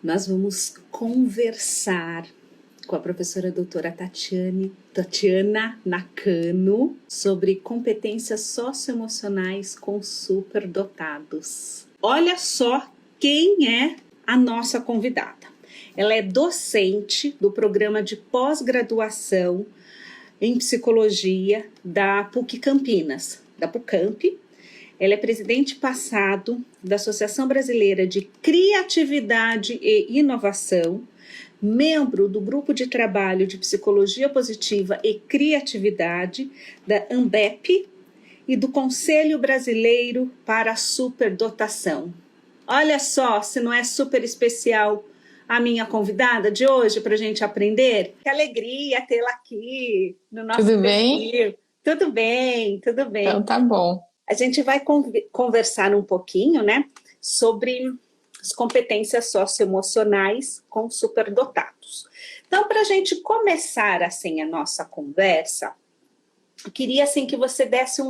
nós vamos conversar com a professora doutora Tatiana Nakano sobre competências socioemocionais com superdotados. Olha só quem é a nossa convidada. Ela é docente do programa de pós-graduação em psicologia da PUC Campinas, da PUCamp. Ela é presidente passado da Associação Brasileira de Criatividade e Inovação, membro do Grupo de Trabalho de Psicologia Positiva e Criatividade da ANBEP e do Conselho Brasileiro para a Superdotação. Olha só, se não é super especial a minha convidada de hoje para a gente aprender. Que alegria tê-la aqui no nosso Tudo bem? perfil. Tudo bem, tudo bem. Então tá bom. A gente vai conversar um pouquinho, né, sobre as competências socioemocionais com superdotados. Então, para a gente começar assim a nossa conversa, eu queria assim que você desse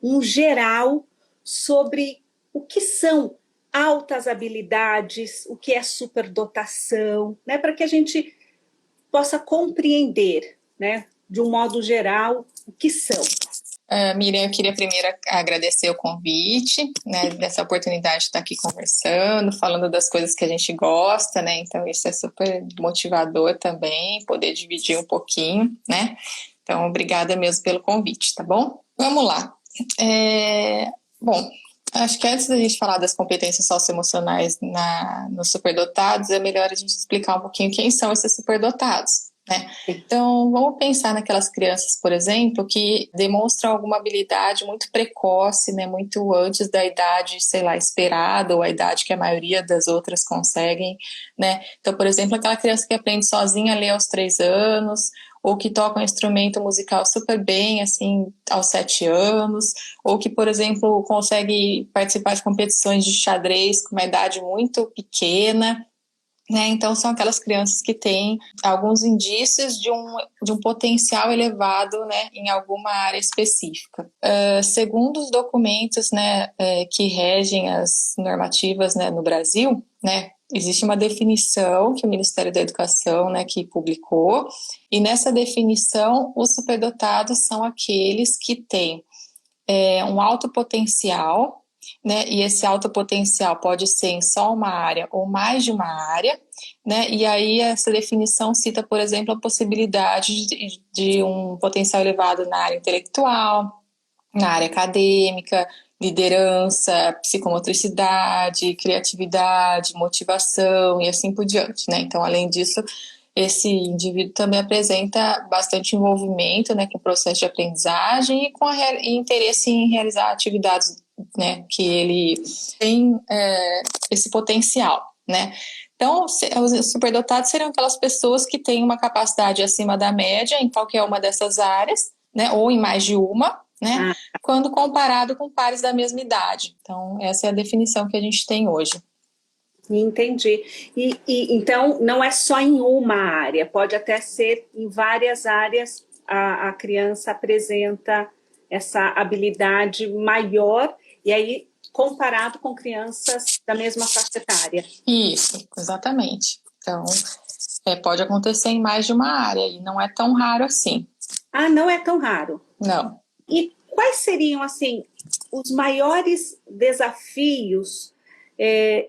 um geral sobre o que são altas habilidades, o que é superdotação, né, para que a gente possa compreender, né, de um modo geral, o que são. Miriam, eu queria primeiro agradecer o convite, né, dessa oportunidade de estar aqui conversando, falando das coisas que a gente gosta, né, então isso é super motivador também, poder dividir um pouquinho, né, então obrigada mesmo pelo convite, tá bom? Vamos lá. Bom, acho que antes da gente falar das competências socioemocionais nos superdotados, é melhor a gente explicar um pouquinho quem são esses superdotados. Né? Então, vamos pensar naquelas crianças, por exemplo, que demonstram alguma habilidade muito precoce, né, muito antes da idade, sei lá, esperada, ou a idade que a maioria das outras conseguem, né? Então, por exemplo, aquela criança que aprende sozinha a ler aos 3 anos, ou que toca um instrumento musical super bem, assim, aos 7 anos, ou que, por exemplo, consegue participar de competições de xadrez com uma idade muito pequena, né? Então, são aquelas crianças que têm alguns indícios de um potencial elevado, né, em alguma área específica. Segundo os documentos, né, que regem as normativas, né, no Brasil, né, existe uma definição que o Ministério da Educação, né, que publicou, e nessa definição, os superdotados são aqueles que têm um alto potencial, né, e esse alto potencial pode ser em só uma área ou mais de uma área, né, e aí essa definição cita, por exemplo, a possibilidade de um potencial elevado na área intelectual, na área acadêmica, liderança, psicomotricidade, criatividade, motivação e assim por diante, né. Então, além disso, esse indivíduo também apresenta bastante envolvimento, né, com o processo de aprendizagem e com interesse em realizar atividades, né, que ele tem esse potencial, né. Então, os superdotados seriam aquelas pessoas que têm uma capacidade acima da média em qualquer uma dessas áreas, né, ou em mais de uma, né, quando comparado com pares da mesma idade. Então, essa é a definição que a gente tem hoje. Entendi. E então, não é só em uma área, pode até ser em várias áreas a criança apresenta essa habilidade maior, e aí comparado com crianças da mesma faixa etária. Isso, exatamente. Então, pode acontecer em mais de uma área, e não é tão raro assim. Ah, não é tão raro? Não. E quais seriam, assim, os maiores desafios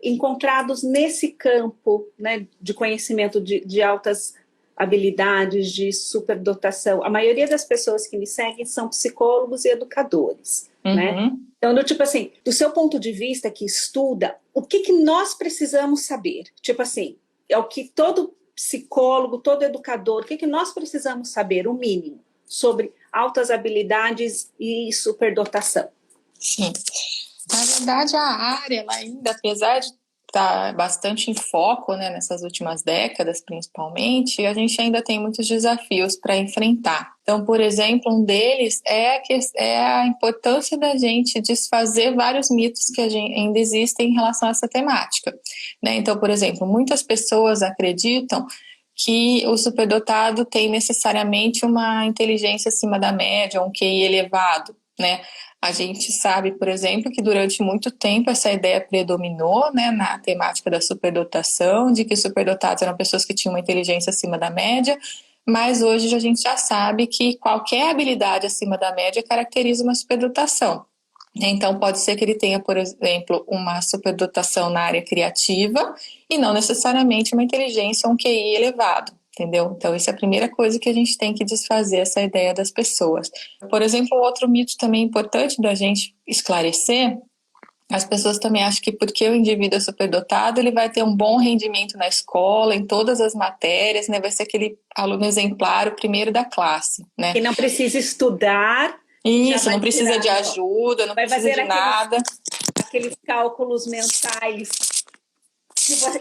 encontrados nesse campo, né, de conhecimento de altas habilidades, de superdotação? A maioria das pessoas que me seguem são psicólogos e educadores, né? Então, tipo assim, do seu ponto de vista que estuda, o que nós precisamos saber? Tipo assim, é o que todo psicólogo, todo educador, o que nós precisamos saber, o mínimo, sobre altas habilidades e superdotação? Sim. Na verdade, a área, ela ainda, apesar de estar bastante em foco, né, nessas últimas décadas, principalmente, a gente ainda tem muitos desafios para enfrentar. Então, por exemplo, um deles é a importância da gente desfazer vários mitos que ainda existem em relação a essa temática, né? Então, por exemplo, muitas pessoas acreditam que o superdotado tem necessariamente uma inteligência acima da média, um QI elevado, né? A gente sabe, por exemplo, que durante muito tempo essa ideia predominou, né, na temática da superdotação, de que superdotados eram pessoas que tinham uma inteligência acima da média, mas hoje a gente já sabe que qualquer habilidade acima da média caracteriza uma superdotação. Então, pode ser que ele tenha, por exemplo, uma superdotação na área criativa e não necessariamente uma inteligência ou um QI elevado, entendeu? Então, isso é a primeira coisa que a gente tem que desfazer, essa ideia das pessoas. Por exemplo, outro mito também importante da gente esclarecer, as pessoas também acham que porque o indivíduo é superdotado, ele vai ter um bom rendimento na escola, em todas as matérias, né? Vai ser aquele aluno exemplar, o primeiro da classe, né? Que não precisa estudar. Isso, não precisa de ajuda, não precisa de nada. Aqueles cálculos mentais.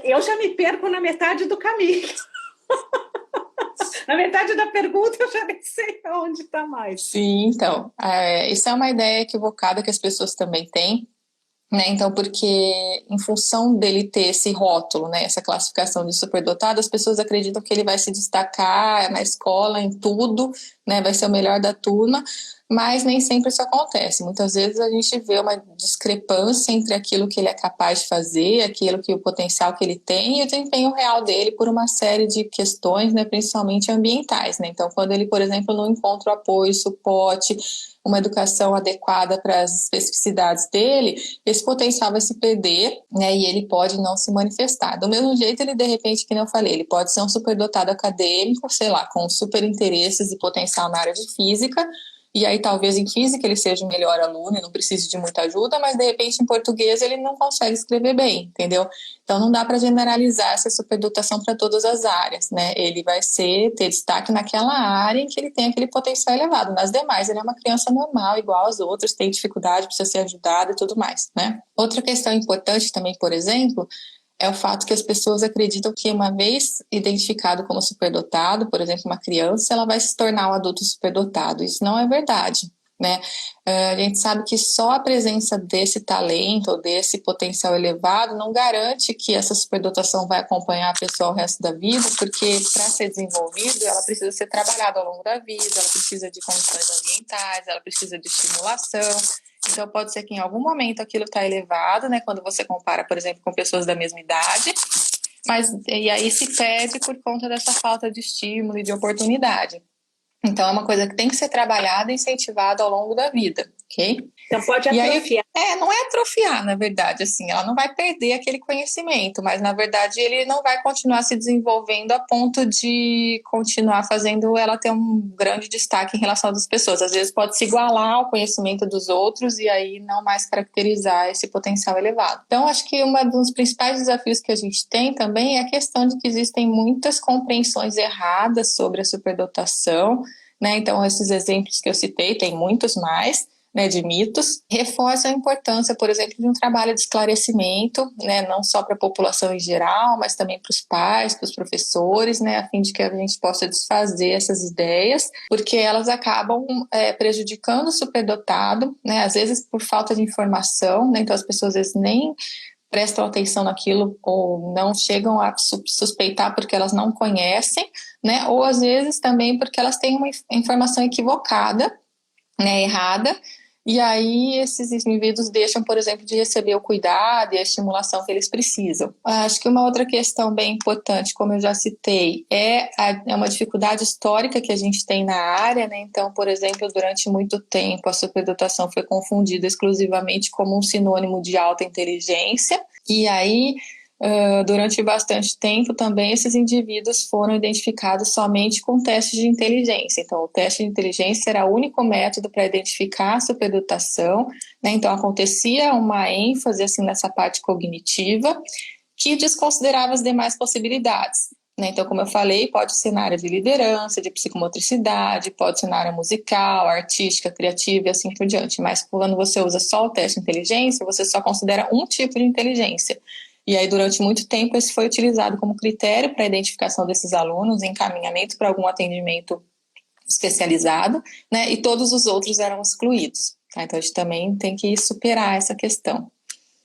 Eu já me perco na metade do caminho. Na metade da pergunta eu já nem sei onde está mais. Sim, então, isso é uma ideia equivocada que as pessoas também têm, né? Então, porque em função dele ter esse rótulo, né, essa classificação de superdotado, as pessoas acreditam que ele vai se destacar na escola, em tudo, né, vai ser o melhor da turma, mas nem sempre isso acontece. Muitas vezes a gente vê uma discrepância entre aquilo que ele é capaz de fazer, aquilo que o potencial que ele tem e o desempenho real dele por uma série de questões, né, principalmente ambientais, né? Então, quando ele, por exemplo, não encontra o apoio, suporte, uma educação adequada para as especificidades dele, esse potencial vai se perder, né, e ele pode não se manifestar. Do mesmo jeito, ele, de repente, que nem eu falei, ele pode ser um superdotado acadêmico, sei lá, com super interesses e potencial na área de física, e aí talvez em física ele seja o melhor aluno e não precise de muita ajuda, mas de repente em português ele não consegue escrever bem, entendeu? Então não dá para generalizar essa superdotação para todas as áreas, né? Ele vai ter destaque naquela área em que ele tem aquele potencial elevado. Nas demais ele é uma criança normal, igual aos outros, tem dificuldade, precisa ser ajudado e tudo mais, né? Outra questão importante também, por exemplo, é o fato que as pessoas acreditam que uma vez identificado como superdotado, por exemplo, uma criança, ela vai se tornar um adulto superdotado. Isso não é verdade, né? A gente sabe que só a presença desse talento ou desse potencial elevado não garante que essa superdotação vai acompanhar a pessoa o resto da vida, porque para ser desenvolvido, ela precisa ser trabalhada ao longo da vida, ela precisa de condições ambientais, ela precisa de estimulação. Então, pode ser que em algum momento aquilo está elevado, né? Quando você compara, por exemplo, com pessoas da mesma idade, e aí se perde por conta dessa falta de estímulo e de oportunidade. Então, é uma coisa que tem que ser trabalhada e incentivada ao longo da vida, ok? Então, pode atrofiar. Não é atrofiar, na verdade, assim, ela não vai perder aquele conhecimento, mas, na verdade, ele não vai continuar se desenvolvendo a ponto de continuar fazendo ela ter um grande destaque em relação às pessoas. Às vezes pode se igualar ao conhecimento dos outros e aí não mais caracterizar esse potencial elevado. Então, acho que um dos principais desafios que a gente tem também é a questão de que existem muitas compreensões erradas sobre a superdotação, né? Então, esses exemplos que eu citei, tem muitos mais, né, de mitos, reforça a importância, por exemplo, de um trabalho de esclarecimento, né, não só para a população em geral, mas também para os pais, para os professores, né, a fim de que a gente possa desfazer essas ideias, porque elas acabam prejudicando o superdotado, né, às vezes por falta de informação, né, então as pessoas às vezes nem prestam atenção naquilo ou não chegam a suspeitar porque elas não conhecem, né, ou às vezes também porque elas têm uma informação equivocada, né, errada, e aí esses indivíduos deixam, por exemplo, de receber o cuidado e a estimulação que eles precisam. Acho que uma outra questão bem importante, como eu já citei, é uma dificuldade histórica que a gente tem na área, né? Então, por exemplo, durante muito tempo a superdotação foi confundida exclusivamente como um sinônimo de alta inteligência, e aí durante bastante tempo também esses indivíduos foram identificados somente com testes de inteligência. Então, o teste de inteligência era o único método para identificar a superdotação, né? Então, acontecia uma ênfase assim, nessa parte cognitiva que desconsiderava as demais possibilidades, né? Então, como eu falei, pode ser na área de liderança, de psicomotricidade, pode ser na área musical, artística, criativa e assim por diante. Mas quando você usa só o teste de inteligência, você só considera um tipo de inteligência. E aí, durante muito tempo, esse foi utilizado como critério para a identificação desses alunos, encaminhamento para algum atendimento especializado, né? E todos os outros eram excluídos. Tá? Então, a gente também tem que superar essa questão.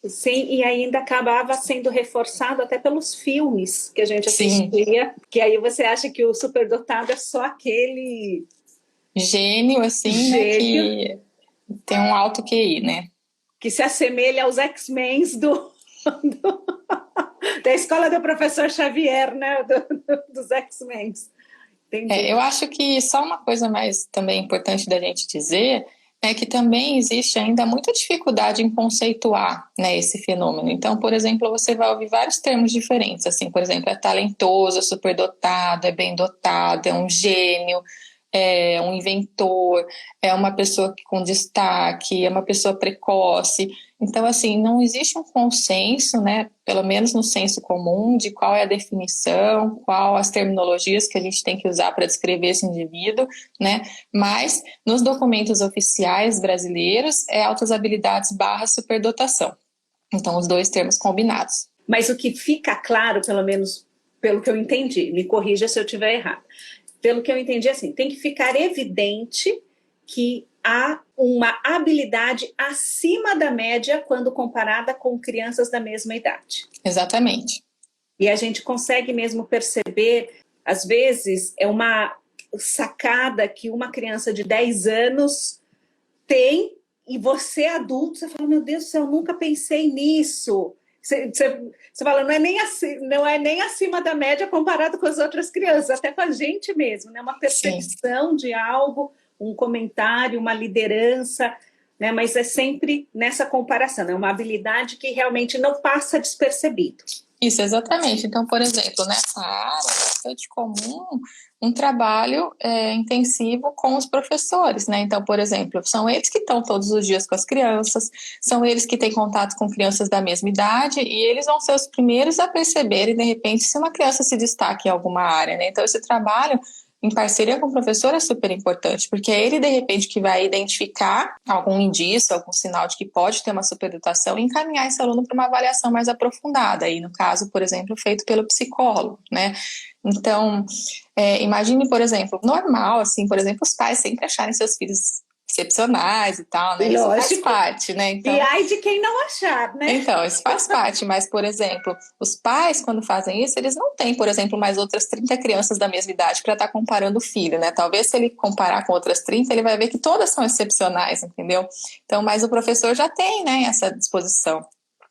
Sim, e ainda acabava sendo reforçado até pelos filmes que a gente assistia, Sim. Que aí você acha que o superdotado é só aquele gênio, assim, gênio. Né? Tem um alto QI, né? Que se assemelha aos X-Men da escola do professor Xavier, né? Dos X-Men. Entendi. Eu acho que só uma coisa mais também importante da gente dizer é que também existe ainda muita dificuldade em conceituar, né, esse fenômeno. Então, por exemplo, você vai ouvir vários termos diferentes, assim, por exemplo, é talentoso, é superdotado, é bem dotado, é um gênio, é um inventor, é uma pessoa com destaque, é uma pessoa precoce. Então, assim, não existe um consenso, né, pelo menos no senso comum, de qual é a definição, qual as terminologias que a gente tem que usar para descrever esse indivíduo, né, mas nos documentos oficiais brasileiros é altas habilidades barra superdotação. Então, os dois termos combinados. Mas o que fica claro, pelo menos pelo que eu entendi, me corrija se eu estiver errado, pelo que eu entendi, assim, tem que ficar evidente que há uma habilidade acima da média quando comparada com crianças da mesma idade. Exatamente. E a gente consegue mesmo perceber, às vezes, é uma sacada que uma criança de 10 anos tem e você adulto, você fala, meu Deus do céu, eu nunca pensei nisso. Você fala, não é nem acima da média comparado com as outras crianças, até com a gente mesmo, né? Uma percepção de algo, um comentário, uma liderança, né? Mas é sempre nessa comparação, é uma habilidade que realmente não passa despercebido. Isso, exatamente. Então, por exemplo, nessa área é bastante comum um trabalho intensivo com os professores, né? Então, por exemplo, são eles que estão todos os dias com as crianças, são eles que têm contato com crianças da mesma idade e eles vão ser os primeiros a perceberem, de repente, se uma criança se destaca em alguma área, né? Então, esse trabalho em parceria com o professor é super importante, porque é ele, de repente, que vai identificar algum indício, algum sinal de que pode ter uma superdotação e encaminhar esse aluno para uma avaliação mais aprofundada, aí no caso, por exemplo, feito pelo psicólogo, né? Então, imagine, por exemplo, normal, assim, por exemplo, os pais sempre acharem seus filhos excepcionais e tal, né? Lógico. Isso faz parte, né? Então, e ai de quem não achar, né? Então, isso faz parte, mas, por exemplo, os pais, quando fazem isso, eles não têm, por exemplo, mais outras 30 crianças da mesma idade para estar comparando o filho, né? Talvez se ele comparar com outras 30, ele vai ver que todas são excepcionais, entendeu? Então, mas o professor já tem, né, essa disposição.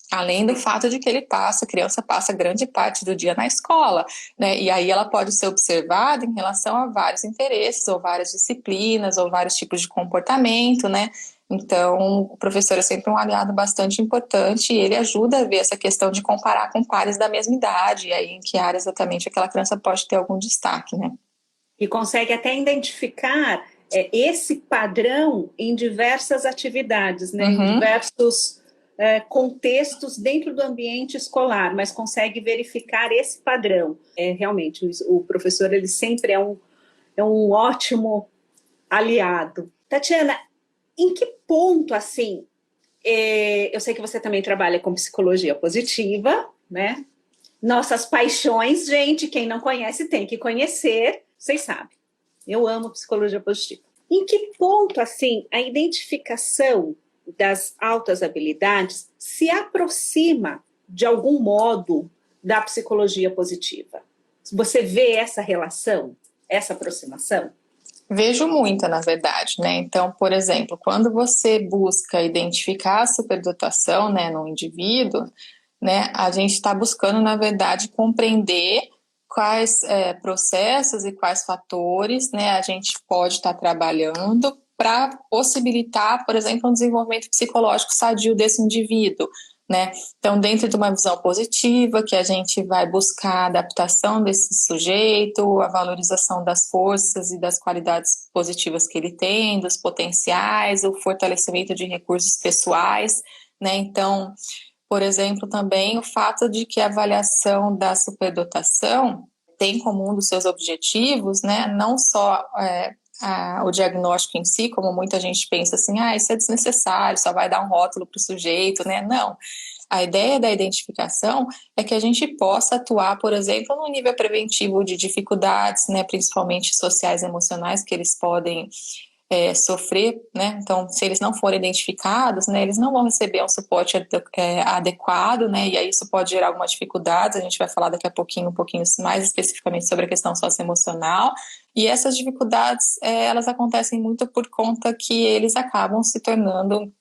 Além do fato de que a criança passa grande parte do dia na escola, né? E aí ela pode ser observada em relação a vários interesses, ou várias disciplinas, ou vários tipos de comportamento, né? Então, o professor é sempre um aliado bastante importante e ele ajuda a ver essa questão de comparar com pares da mesma idade, e aí em que área exatamente aquela criança pode ter algum destaque, né? E consegue até identificar esse padrão em diversas atividades, né? Em diversos contextos dentro do ambiente escolar, mas consegue verificar esse padrão. Realmente, o professor ele sempre é um ótimo aliado. Tatiana, em que ponto, assim, eu sei que você também trabalha com psicologia positiva, né? Nossas paixões, gente, quem não conhece tem que conhecer, vocês sabem. Eu amo psicologia positiva. Em que ponto, assim, a identificação das altas habilidades se aproxima, de algum modo, da psicologia positiva? Você vê essa relação, essa aproximação? Vejo muita, na verdade, né? Então, por exemplo, quando você busca identificar a superdotação, né, no indivíduo, né, a gente está buscando, na verdade, compreender quais processos e quais fatores, né, a gente pode estar trabalhando para possibilitar, por exemplo, um desenvolvimento psicológico sadio desse indivíduo, né? Então, dentro de uma visão positiva, que a gente vai buscar a adaptação desse sujeito, a valorização das forças e das qualidades positivas que ele tem, dos potenciais, o fortalecimento de recursos pessoais, né? Então, por exemplo, também o fato de que a avaliação da superdotação tem como um dos seus objetivos, né, não só o diagnóstico em si, como muita gente pensa assim, isso é desnecessário, só vai dar um rótulo para o sujeito, né? Não. A ideia da identificação é que a gente possa atuar, por exemplo, no nível preventivo de dificuldades, né, principalmente sociais e emocionais, que eles podem sofrer, né? Então, se eles não forem identificados, né, eles não vão receber um suporte adequado, né? E aí isso pode gerar algumas dificuldades. A gente vai falar daqui a pouquinho, um pouquinho mais especificamente sobre a questão socioemocional. E essas dificuldades, elas acontecem muito por conta que eles acabam se tornando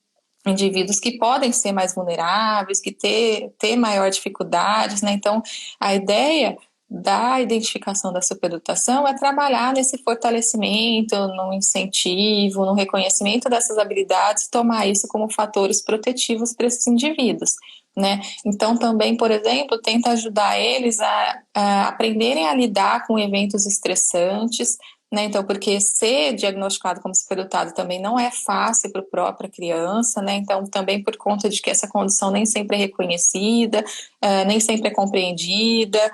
indivíduos que podem ser mais vulneráveis, que ter maior dificuldades, né? Então, a ideia da identificação da superdotação é trabalhar nesse fortalecimento, no incentivo, no reconhecimento dessas habilidades e tomar isso como fatores protetivos para esses indivíduos, né? Então, também, por exemplo, tenta ajudar eles a aprenderem a lidar com eventos estressantes, né? Então, porque ser diagnosticado como superdotado também não é fácil para a própria criança, né? Então, também por conta de que essa condição nem sempre é reconhecida, nem sempre é compreendida,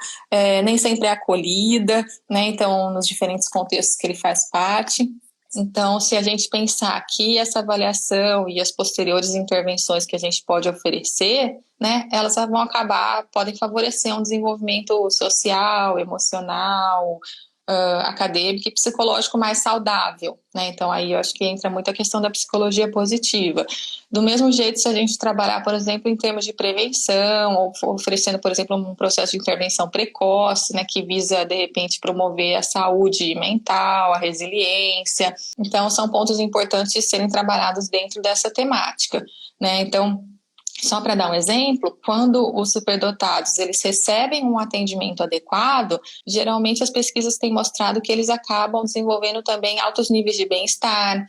nem sempre é acolhida, né? Então, nos diferentes contextos que ele faz parte. Então, se a gente pensar que essa avaliação e as posteriores intervenções que a gente pode oferecer, né, elas podem favorecer um desenvolvimento social, emocional, acadêmico e psicológico mais saudável, né? Então aí eu acho que entra muito a questão da psicologia positiva. Do mesmo jeito, se a gente trabalhar, por exemplo, em termos de prevenção, ou oferecendo, por exemplo, um processo de intervenção precoce, né, que visa, de repente, promover a saúde mental, a resiliência. Então, são pontos importantes de serem trabalhados dentro dessa temática, né? Então, só para dar um exemplo, quando os superdotados eles recebem um atendimento adequado, geralmente as pesquisas têm mostrado que eles acabam desenvolvendo também altos níveis de bem-estar,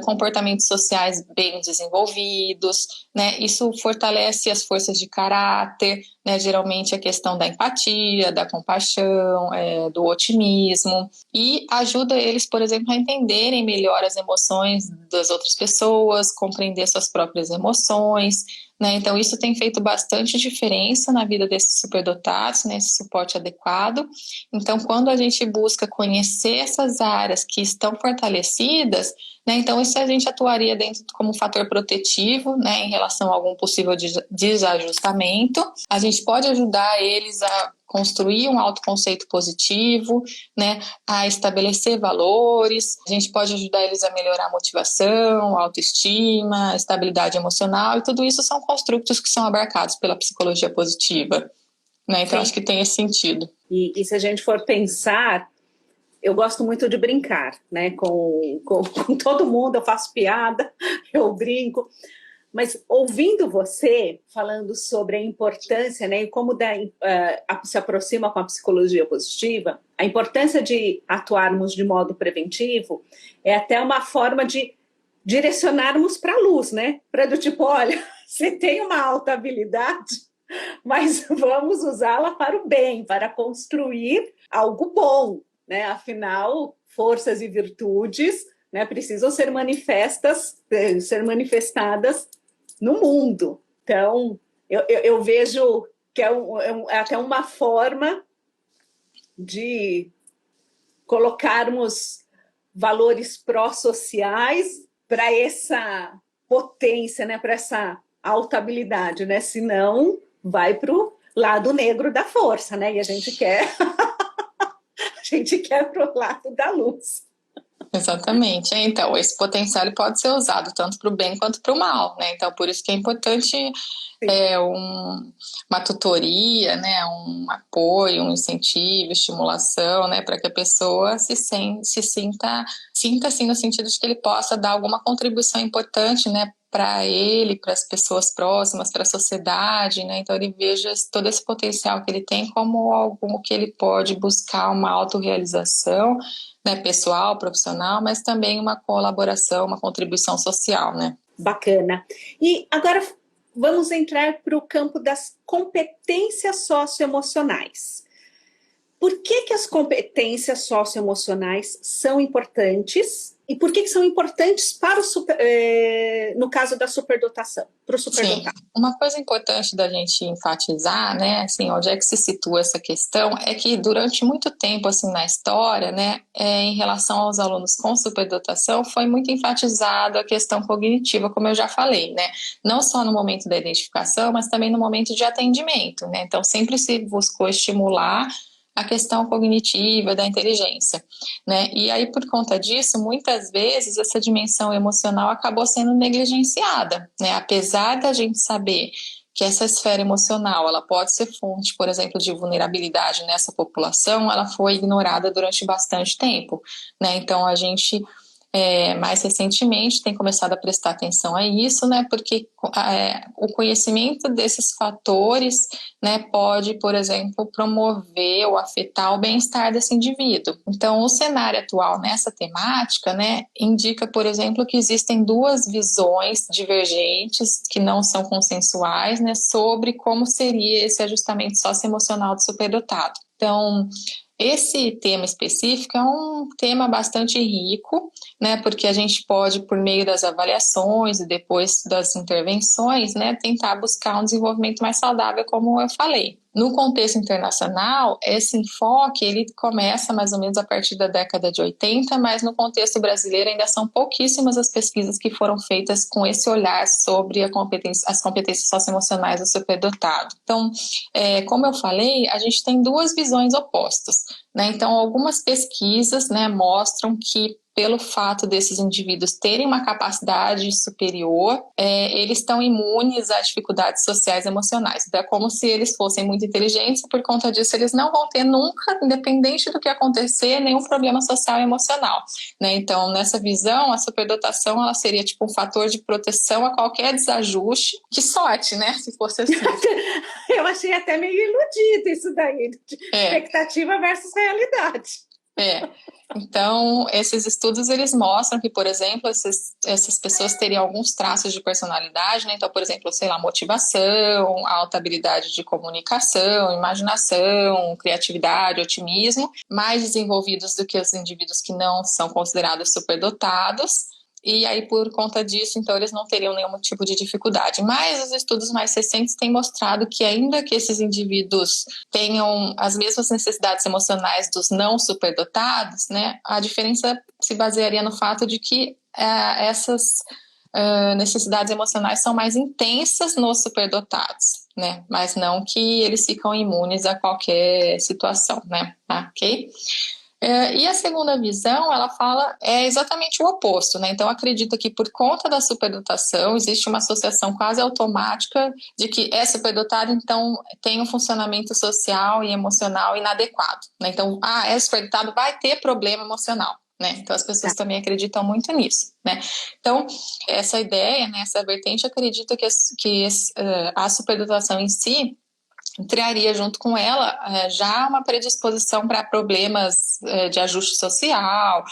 comportamentos sociais bem desenvolvidos, né? Isso fortalece as forças de caráter, né? Geralmente a questão da empatia, da compaixão, do otimismo, e ajuda eles, por exemplo, a entenderem melhor as emoções das outras pessoas, compreender suas próprias emoções, né? Então, isso tem feito bastante diferença na vida desses superdotados, né? Esse suporte adequado. Então, quando a gente busca conhecer essas áreas que estão fortalecidas, né? Então, isso a gente atuaria dentro como um fator protetivo, né? Em relação a algum possível desajustamento. A gente pode ajudar eles a construir um autoconceito positivo, né, a estabelecer valores, a gente pode ajudar eles a melhorar a motivação, a autoestima, a estabilidade emocional, e tudo isso são construtos que são abarcados pela psicologia positiva, né, então acho que tem esse sentido. E se a gente for pensar, eu gosto muito de brincar, né, com todo mundo, eu faço piada, eu brinco, mas ouvindo você falando sobre a importância, né, e como se aproxima com a psicologia positiva, a importância de atuarmos de modo preventivo é até uma forma de direcionarmos para a luz, né? Para do tipo, olha, você tem uma alta habilidade, mas vamos usá-la para o bem, para construir algo bom, né? Afinal, forças e virtudes, né, precisam ser manifestadas no mundo. Então, eu vejo que é até uma forma de colocarmos valores pró-sociais para essa potência, né, para essa alta habilidade, né? Senão vai para o lado negro da força, né? E a gente quer para o lado da luz. Exatamente. Então, esse potencial ele pode ser usado tanto para o bem quanto para o mal, né? Então, por isso que é importante uma tutoria, né? Um apoio, um incentivo, estimulação, né? Para que a pessoa sinta assim no sentido de que ele possa dar alguma contribuição importante, né? Para ele, para as pessoas próximas, para a sociedade, né? Então ele veja todo esse potencial que ele tem como algo que ele pode buscar uma autorrealização, né, pessoal, profissional, mas também uma colaboração, uma contribuição social, né? Bacana. E agora vamos entrar para o campo das competências socioemocionais. Por que as competências socioemocionais são importantes e por que são importantes para no caso da superdotação, para o superdotado? Sim, uma coisa importante da gente enfatizar, né, assim, onde é que se situa essa questão, é que durante muito tempo, assim, na história, né, em relação aos alunos com superdotação, foi muito enfatizado a questão cognitiva, como eu já falei, né, não só no momento da identificação, mas também no momento de atendimento, né, então sempre se buscou estimular a questão cognitiva, da inteligência, né? E aí, por conta disso, muitas vezes essa dimensão emocional acabou sendo negligenciada, né? Apesar da gente saber que essa esfera emocional, ela pode ser fonte, por exemplo, de vulnerabilidade nessa população, ela foi ignorada durante bastante tempo, né? Então, a gente mais recentemente tem começado a prestar atenção a isso, né, porque o conhecimento desses fatores, né, pode, por exemplo, promover ou afetar o bem-estar desse indivíduo. Então, o cenário atual nessa temática, né, indica, por exemplo, que existem duas visões divergentes que não são consensuais, né, sobre como seria esse ajustamento socioemocional do superdotado. Então, esse tema específico é um tema bastante rico, né, porque a gente pode, por meio das avaliações e depois das intervenções, né, tentar buscar um desenvolvimento mais saudável, como eu falei. No contexto internacional, esse enfoque ele começa mais ou menos a partir da década de 80, mas no contexto brasileiro ainda são pouquíssimas as pesquisas que foram feitas com esse olhar sobre as competências socioemocionais do superdotado. Então, como eu falei, a gente tem duas visões opostas, né? Então, algumas pesquisas, né, mostram que pelo fato desses indivíduos terem uma capacidade superior, eles estão imunes a dificuldades sociais e emocionais. Então, é como se eles fossem muito inteligentes e, por conta disso, eles não vão ter nunca, independente do que acontecer, nenhum problema social e emocional, né? Então, nessa visão, a superdotação ela seria tipo um fator de proteção a qualquer desajuste. Que sorte, né? Se fosse assim. Eu achei até meio iludido isso daí, de expectativa versus realidade. Então, esses estudos, eles mostram que, por exemplo, essas pessoas teriam alguns traços de personalidade, né? Então, por exemplo, sei lá, motivação, alta habilidade de comunicação, imaginação, criatividade, otimismo, mais desenvolvidos do que os indivíduos que não são considerados superdotados. E aí, por conta disso, então, eles não teriam nenhum tipo de dificuldade. Mas os estudos mais recentes têm mostrado que, ainda que esses indivíduos tenham as mesmas necessidades emocionais dos não superdotados, né, a diferença se basearia no fato de que essas necessidades emocionais são mais intensas nos superdotados, né, mas não que eles ficam imunes a qualquer situação, né, ok? E a segunda visão, ela fala exatamente o oposto, né? Então, acredita que por conta da superdotação, existe uma associação quase automática de que é superdotado, então tem um funcionamento social e emocional inadequado, né? Então, é superdotado, vai ter problema emocional, né? Então, as pessoas também acreditam muito nisso, né? Então, essa ideia, né, essa vertente acredita que a superdotação em si traria junto com ela já uma predisposição para problemas de ajuste social,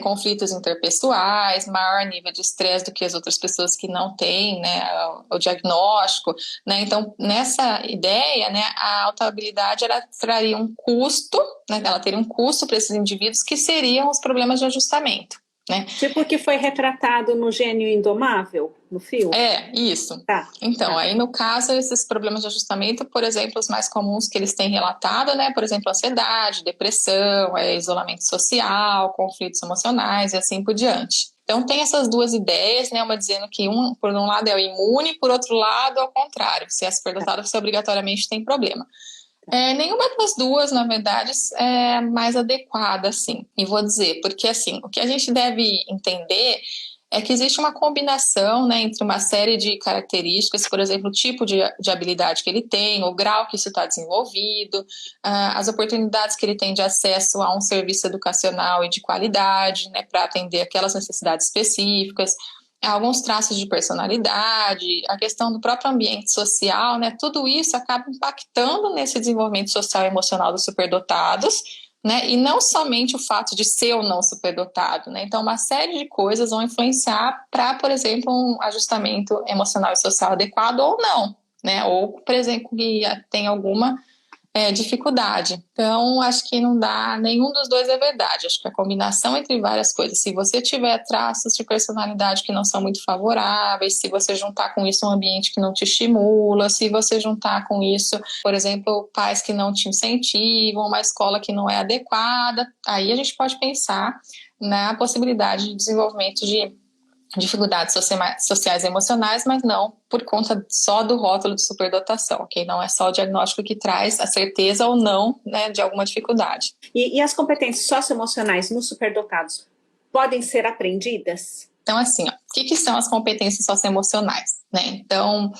conflitos interpessoais, maior nível de estresse do que as outras pessoas que não têm, né, o diagnóstico, né? Então, nessa ideia, né, a autohabilidade ela traria um custo, né, ela teria um custo para esses indivíduos que seriam os problemas de ajustamento, né? Tipo o que foi retratado no Gênio Indomável, no filme? Isso. Então, aí no caso, esses problemas de ajustamento, por exemplo, os mais comuns que eles têm relatado, né? Por exemplo, ansiedade, depressão, isolamento social, conflitos emocionais e assim por diante. Então, tem essas duas ideias, né? Uma dizendo que por um lado é o imune, por outro lado, ao contrário. Se é superdotado, você obrigatoriamente tem problema. Nenhuma das duas, na verdade, é mais adequada, assim. E vou dizer, porque, assim, o que a gente deve entender é que existe uma combinação, né, entre uma série de características, por exemplo, o tipo de habilidade que ele tem, o grau que isso está desenvolvido, as oportunidades que ele tem de acesso a um serviço educacional e de qualidade, né, para atender aquelas necessidades específicas, alguns traços de personalidade, a questão do próprio ambiente social, né? Tudo isso acaba impactando nesse desenvolvimento social e emocional dos superdotados, né? E não somente o fato de ser ou não superdotado, né? Então, uma série de coisas vão influenciar para, por exemplo, um ajustamento emocional e social adequado ou não, né? Ou, por exemplo, que tem alguma dificuldade. Então, acho que não dá, nenhum dos dois é verdade. Acho que a combinação entre várias coisas, se você tiver traços de personalidade que não são muito favoráveis, se você juntar com isso um ambiente que não te estimula, se você juntar com isso, por exemplo, pais que não te incentivam, uma escola que não é adequada, aí a gente pode pensar na possibilidade de desenvolvimento de dificuldades sociais e emocionais, mas não por conta só do rótulo de superdotação, ok? Não é só o diagnóstico que traz a certeza ou não, né, de alguma dificuldade. E as competências socioemocionais nos superdotados podem ser aprendidas? Então, assim, ó, o que são as competências socioemocionais, né? Então,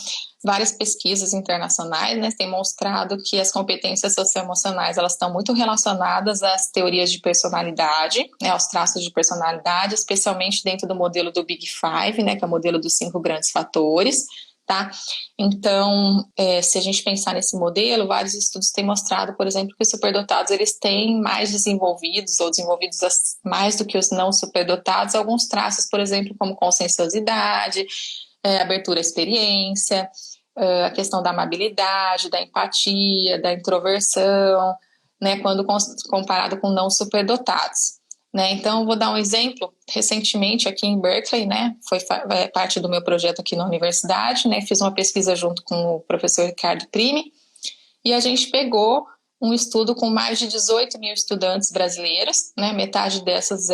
várias pesquisas internacionais, né, têm mostrado que as competências socioemocionais, elas estão muito relacionadas às teorias de personalidade, né, aos traços de personalidade, especialmente dentro do modelo do Big Five, né, que é o modelo dos 5 grandes fatores, tá? Então, se a gente pensar nesse modelo, vários estudos têm mostrado, por exemplo, que os superdotados, eles têm mais desenvolvidos, ou desenvolvidos mais do que os não superdotados, alguns traços, por exemplo, como conscienciosidade, abertura à experiência, a questão da amabilidade, da empatia, da introversão, né, quando comparado com não superdotados. Né? Então, vou dar um exemplo. Recentemente, aqui em Berkeley, né, foi parte do meu projeto aqui na universidade, né, fiz uma pesquisa junto com o professor Ricardo Prime, e a gente pegou um estudo com mais de 18 mil estudantes brasileiros, né, metade dessas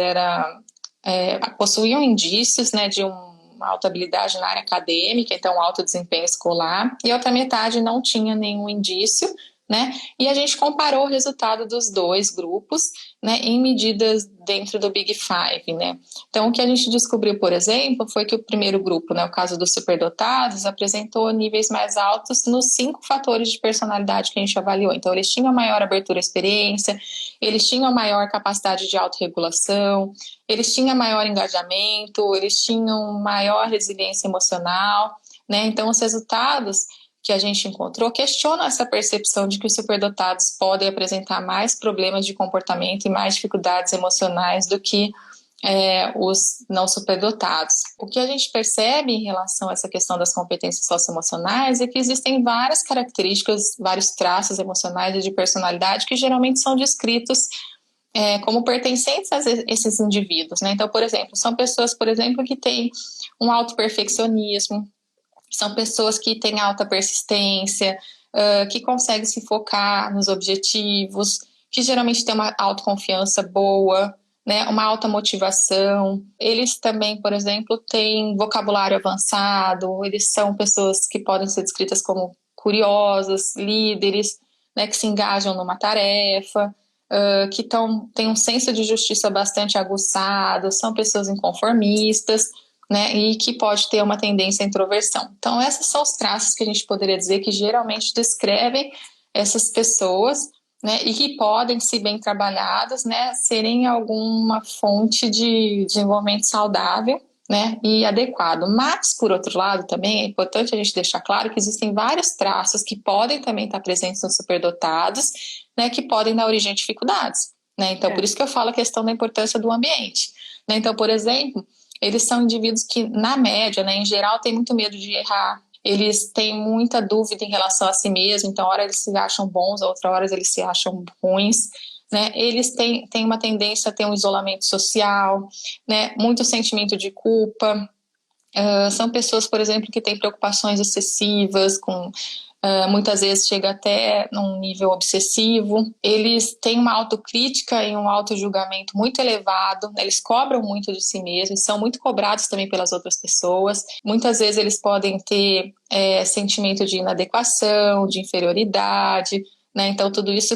possuíam indícios, né, de uma alta habilidade na área acadêmica, então alto desempenho escolar, e a outra metade não tinha nenhum indício, né? E a gente comparou o resultado dos dois grupos, né, em medidas dentro do Big Five, né? Então, o que a gente descobriu, por exemplo, foi que o primeiro grupo, né, o caso dos superdotados, apresentou níveis mais altos nos 5 fatores de personalidade que a gente avaliou. Então, eles tinham maior abertura à experiência, eles tinham maior capacidade de autorregulação, eles tinham maior engajamento, eles tinham maior resiliência emocional, né? Então, os resultados que a gente encontrou questionam essa percepção de que os superdotados podem apresentar mais problemas de comportamento e mais dificuldades emocionais do que os não superdotados. O que a gente percebe em relação a essa questão das competências socioemocionais é que existem várias características, vários traços emocionais e de personalidade que geralmente são descritos como pertencentes a esses indivíduos, né? Então, por exemplo, são pessoas, por exemplo, que têm um alto perfeccionismo, são pessoas que têm alta persistência, que conseguem se focar nos objetivos, que geralmente têm uma autoconfiança boa, né, uma alta motivação. Eles também, por exemplo, têm vocabulário avançado, eles são pessoas que podem ser descritas como curiosas, líderes, né, que se engajam numa tarefa, que têm um senso de justiça bastante aguçado, são pessoas inconformistas, né, e que pode ter uma tendência à introversão. Então, esses são os traços que a gente poderia dizer que geralmente descrevem essas pessoas, né, e que podem, se bem trabalhadas, né, serem alguma fonte de desenvolvimento saudável, né, e adequado. Mas, por outro lado, também é importante a gente deixar claro que existem vários traços que podem também estar presentes nos superdotados, né, que podem dar origem a dificuldades, né. Então, por isso que eu falo a questão da importância do ambiente, né. Então, por exemplo, eles são indivíduos que, na média, né, em geral, têm muito medo de errar, eles têm muita dúvida em relação a si mesmos, então, hora eles se acham bons, outra hora eles se acham ruins, né, eles têm uma tendência a ter um isolamento social, né, muito sentimento de culpa, são pessoas, por exemplo, que têm preocupações excessivas, muitas vezes chega até num nível obsessivo. Eles têm uma autocrítica e um autojulgamento muito elevado, né? Eles cobram muito de si mesmos, são muito cobrados também pelas outras pessoas. Muitas vezes eles podem ter sentimento de inadequação, de inferioridade, né? Então, tudo isso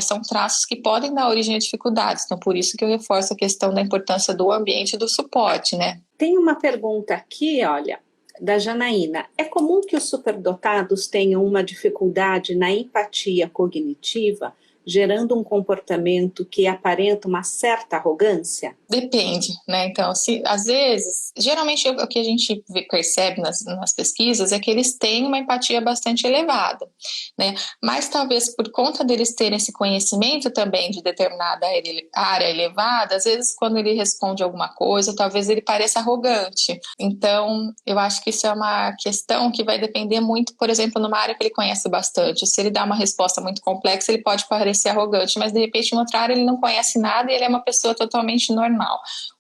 são traços que podem dar origem a dificuldades. Então, por isso que eu reforço a questão da importância do ambiente e do suporte, né? Tem uma pergunta aqui, olha, da Janaína. É comum que os superdotados tenham uma dificuldade na empatia cognitiva, gerando um comportamento que aparenta uma certa arrogância? Depende, né? Então, às vezes, geralmente o que a gente percebe nas pesquisas é que eles têm uma empatia bastante elevada, né? Mas talvez por conta deles terem esse conhecimento também de determinada área elevada, às vezes quando ele responde alguma coisa, talvez ele pareça arrogante. Então, eu acho que isso é uma questão que vai depender muito, por exemplo, numa área que ele conhece bastante. Se ele dá uma resposta muito complexa, ele pode parecer arrogante, mas de repente em outra área ele não conhece nada e ele é uma pessoa totalmente normal.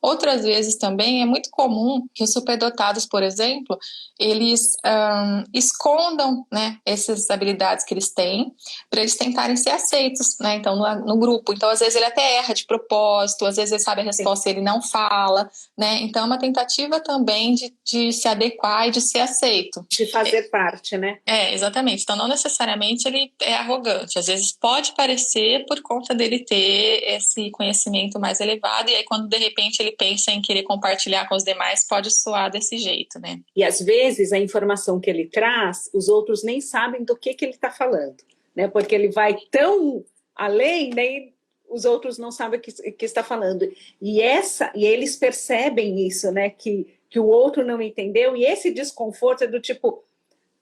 Outras vezes também é muito comum que os superdotados, por exemplo, eles escondam, né, essas habilidades que eles têm para eles tentarem ser aceitos, né, então, no grupo. Então, às vezes ele até erra de de propósito, às vezes ele sabe a resposta e ele não fala, né? Então é uma tentativa também de se adequar e de ser aceito. De fazer parte, né? Exatamente. Então não necessariamente ele é arrogante, às vezes pode parecer por conta dele ter esse conhecimento mais elevado, e aí quando de repente ele pensa em querer compartilhar com os demais, pode soar desse jeito, né? E às vezes a informação que ele traz, os outros nem sabem do que ele está falando, né? Porque ele vai tão além, nem os outros não sabem o que está falando. E eles percebem isso, né? Que o outro não entendeu, e esse desconforto é do tipo,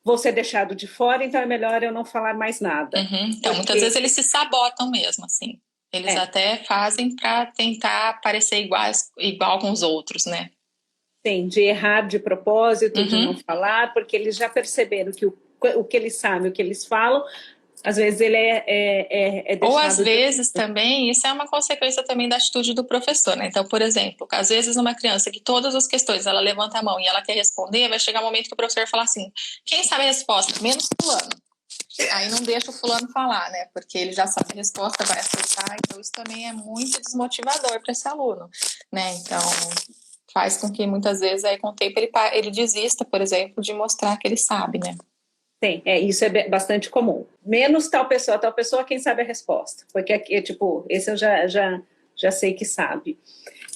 vou ser deixado de fora, então é melhor eu não falar mais nada. Uhum. Então, muitas vezes eles se sabotam mesmo, assim. Eles até fazem para tentar parecer igual com os outros, né? Sim, de errar de propósito, de não falar, porque eles já perceberam que o que eles sabem, o que eles falam, às vezes ele é deixado... Ou às vezes também, isso é uma consequência também da atitude do professor, né? Então, por exemplo, às vezes uma criança que todas as questões, ela levanta a mão e ela quer responder, vai chegar um momento que o professor fala assim, quem sabe a resposta? Menos fulano. Aí não deixa o fulano falar, né? Porque ele já sabe a resposta, vai acertar, então isso também é muito desmotivador para esse aluno, né? Então faz com que muitas vezes aí com o tempo ele desista, por exemplo, de mostrar que ele sabe, né? Sim, isso é bastante comum. Menos tal pessoa, quem sabe a resposta. Porque aqui, tipo, esse eu já sei que sabe.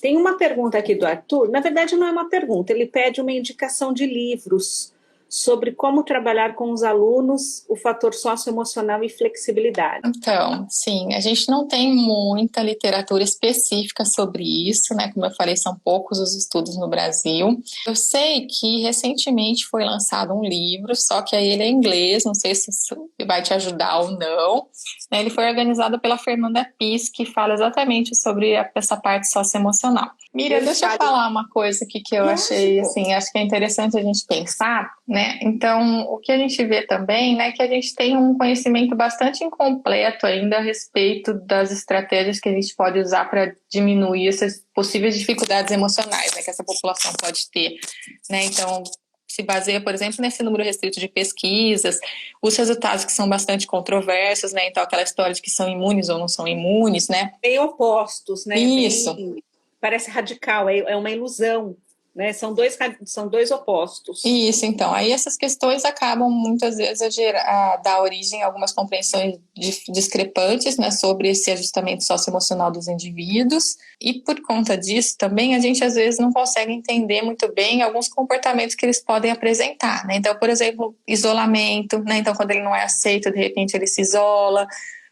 Tem uma pergunta aqui do Arthur, na verdade não é uma pergunta, ele pede uma indicação de livros sobre como trabalhar com os alunos o fator socioemocional e flexibilidade. Então, sim, a gente não tem muita literatura específica sobre isso, né? Como eu falei, são poucos os estudos no Brasil. Eu sei que recentemente foi lançado um livro, só que aí ele é em inglês, não sei se isso vai te ajudar ou não. Ele foi organizado pela Fernanda Pis, que fala exatamente sobre essa parte socioemocional. Miriam, deixa eu falar uma coisa aqui que eu achei, assim, acho que é interessante a gente pensar, né? Então, o que a gente vê também, né, que a gente tem um conhecimento bastante incompleto ainda a respeito das estratégias que a gente pode usar para diminuir essas possíveis dificuldades emocionais, né, que essa população pode ter, né? Então, se baseia, por exemplo, nesse número restrito de pesquisas, os resultados que são bastante controversos, né? Então, aquela história de que são imunes ou não são imunes, né? Bem opostos, né? Isso. Parece radical, é uma ilusão, né? São dois opostos. Isso, então. Aí essas questões acabam muitas vezes a dar origem a algumas compreensões discrepantes, né, sobre esse ajustamento socioemocional dos indivíduos. E por conta disso também a gente às vezes não consegue entender muito bem alguns comportamentos que eles podem apresentar, né? Então, por exemplo, isolamento, né? Então, quando ele não é aceito, de repente ele se isola,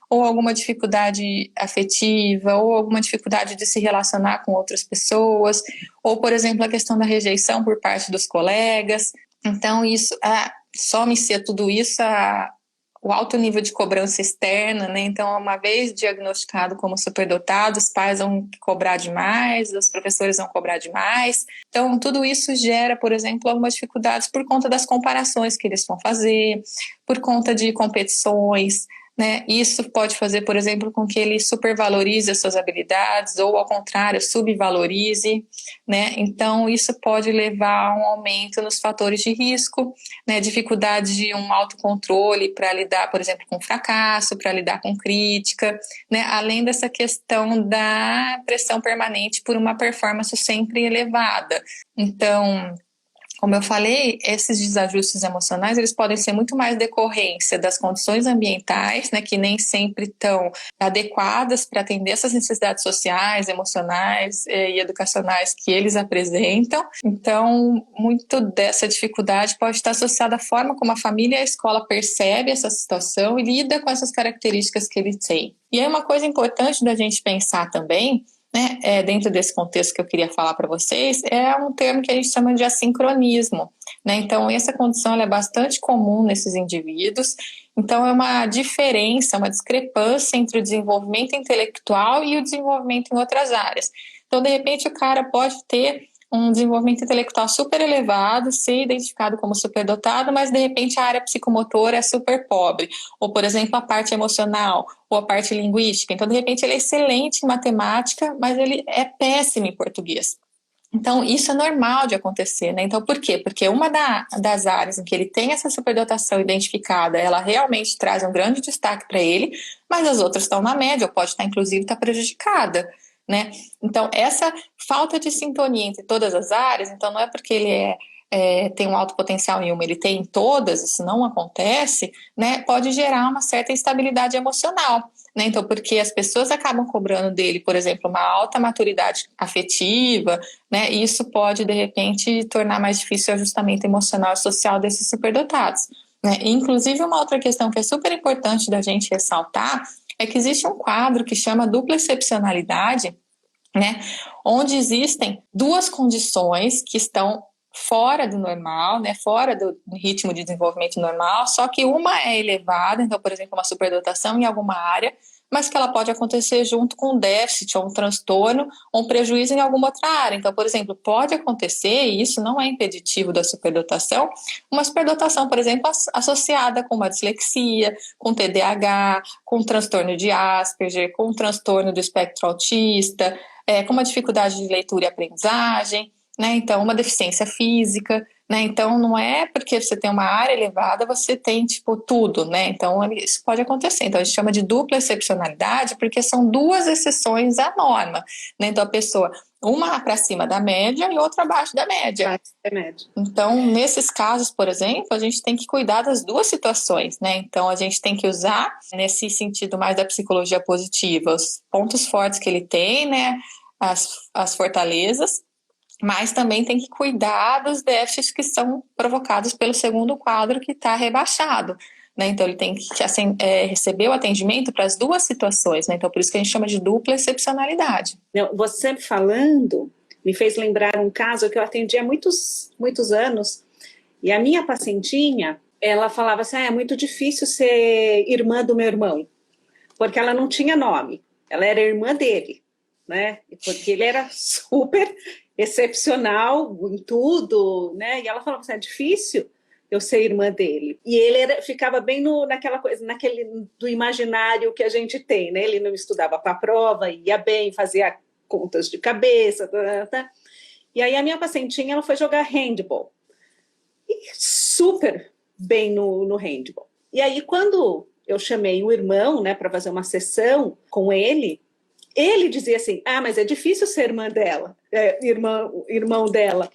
ou alguma dificuldade afetiva, ou alguma dificuldade de se relacionar com outras pessoas, ou, por exemplo, a questão da rejeição por parte dos colegas. Então, isso, some-se a tudo isso o alto nível de cobrança externa, né? Então, uma vez diagnosticado como superdotado, os pais vão cobrar demais, os professores vão cobrar demais. Então, tudo isso gera, por exemplo, algumas dificuldades por conta das comparações que eles vão fazer, por conta de competições, né? Isso pode fazer, por exemplo, com que ele supervalorize as suas habilidades ou, ao contrário, subvalorize, né? Então, isso pode levar a um aumento nos fatores de risco, né? Dificuldade de um autocontrole para lidar, por exemplo, com fracasso, para lidar com crítica, né? Além dessa questão da pressão permanente por uma performance sempre elevada. Então, como eu falei, esses desajustes emocionais, eles podem ser muito mais decorrência das condições ambientais, né, que nem sempre estão adequadas para atender essas necessidades sociais, emocionais e educacionais que eles apresentam. Então, muito dessa dificuldade pode estar associada à forma como a família e a escola percebem essa situação e lida com essas características que eles têm. E é uma coisa importante da gente pensar também, né, dentro desse contexto que eu queria falar para vocês, é um termo que a gente chama de assincronismo, né? Então, essa condição ela é bastante comum nesses indivíduos. Então, é uma diferença, uma discrepância entre o desenvolvimento intelectual e o desenvolvimento em outras áreas. Então, de repente, o cara pode ter um desenvolvimento intelectual super elevado, ser identificado como superdotado, mas de repente a área psicomotora é super pobre, ou por exemplo a parte emocional, ou a parte linguística. Então de repente ele é excelente em matemática, mas ele é péssimo em português. Então isso é normal de acontecer, né? Então por quê? Porque uma das áreas em que ele tem essa superdotação identificada, ela realmente traz um grande destaque para ele, mas as outras estão na média, ou pode estar inclusive prejudicada. né? Então, essa falta de sintonia entre todas as áreas, então não é porque ele tem um alto potencial em uma, ele tem em todas, isso não acontece, né? Pode gerar uma certa instabilidade emocional, né? Então, porque as pessoas acabam cobrando dele, por exemplo, uma alta maturidade afetiva, né? E isso pode, de repente, tornar mais difícil o ajustamento emocional e social desses superdotados, né? E, inclusive, uma outra questão que é super importante da gente ressaltar é que existe um quadro que chama dupla excepcionalidade, né? Onde existem duas condições que estão fora do normal, né? Fora do ritmo de desenvolvimento normal, só que uma é elevada, então, por exemplo, uma superdotação em alguma área, mas que ela pode acontecer junto com um déficit ou um transtorno ou um prejuízo em alguma outra área. Então, por exemplo, pode acontecer, e isso não é impeditivo da superdotação, uma superdotação, por exemplo, associada com uma dislexia, com TDAH, com transtorno de Asperger, com transtorno do espectro autista, com uma dificuldade de leitura e aprendizagem, né? Então, uma deficiência física, né? Então, não é porque você tem uma área elevada, você tem, tipo, tudo, né? Então, isso pode acontecer. Então, a gente chama de dupla excepcionalidade porque são duas exceções à norma, né? Então, a pessoa, uma para cima da média e outra abaixo da média. Abaixo da média. Então, nesses casos, por exemplo, a gente tem que cuidar das duas situações, né? Então, a gente tem que usar, nesse sentido mais da psicologia positiva, os pontos fortes que ele tem, né? As fortalezas, mas também tem que cuidar dos déficits que são provocados pelo segundo quadro que está rebaixado, né? Então, ele tem que receber o atendimento para as duas situações, né? Então, por isso que a gente chama de dupla excepcionalidade. Você falando me fez lembrar um caso que eu atendi há muitos anos, e a minha pacientinha, ela falava assim, é muito difícil ser irmã do meu irmão, porque ela não tinha nome, ela era irmã dele, né? Porque ele era super excepcional em tudo, né? E ela falava assim, é difícil eu ser irmã dele. E ele ficava bem naquela coisa, naquele do imaginário que a gente tem, né? Ele não estudava para a prova, ia bem, fazia contas de cabeça, tá. E aí a minha pacientinha, ela foi jogar handball. E super bem no handball. E aí quando eu chamei o irmão, né, para fazer uma sessão com ele dizia assim, mas é difícil ser irmã dela, irmão dela,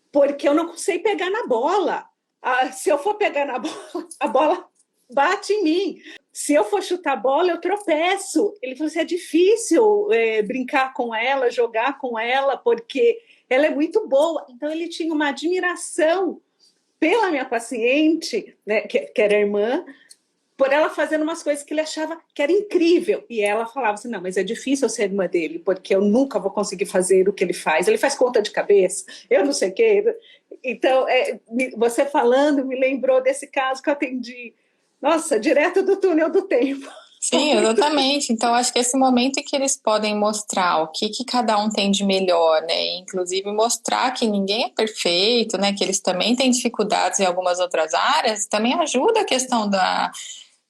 porque eu não sei pegar na bola. Se eu for pegar na bola, a bola bate em mim. Se eu for chutar a bola, eu tropeço. Ele falou assim, é difícil brincar com ela, jogar com ela, porque ela é muito boa. Então, ele tinha uma admiração pela minha paciente, né, que era irmã, por ela fazendo umas coisas que ele achava que era incrível. E ela falava assim, não, mas é difícil eu ser irmã dele, porque eu nunca vou conseguir fazer o que ele faz conta de cabeça, eu não sei o quê. Então, você falando me lembrou desse caso que eu atendi, nossa, direto do túnel do tempo. Sim, exatamente. Então, acho que esse momento em que eles podem mostrar o que cada um tem de melhor, né? Inclusive mostrar que ninguém é perfeito, né? Que eles também têm dificuldades em algumas outras áreas, também ajuda a questão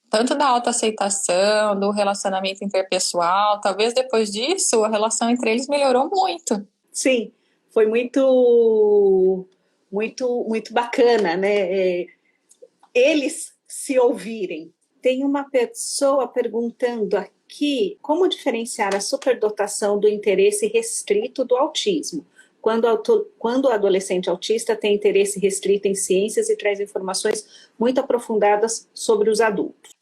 tanto da autoaceitação, do relacionamento interpessoal. Talvez depois disso a relação entre eles melhorou muito. Sim, foi muito bacana, né? Eles se ouvirem. Tem uma pessoa perguntando aqui como diferenciar a superdotação do interesse restrito do autismo, quando o adolescente autista tem interesse restrito em ciências e traz informações muito aprofundadas sobre os adultos.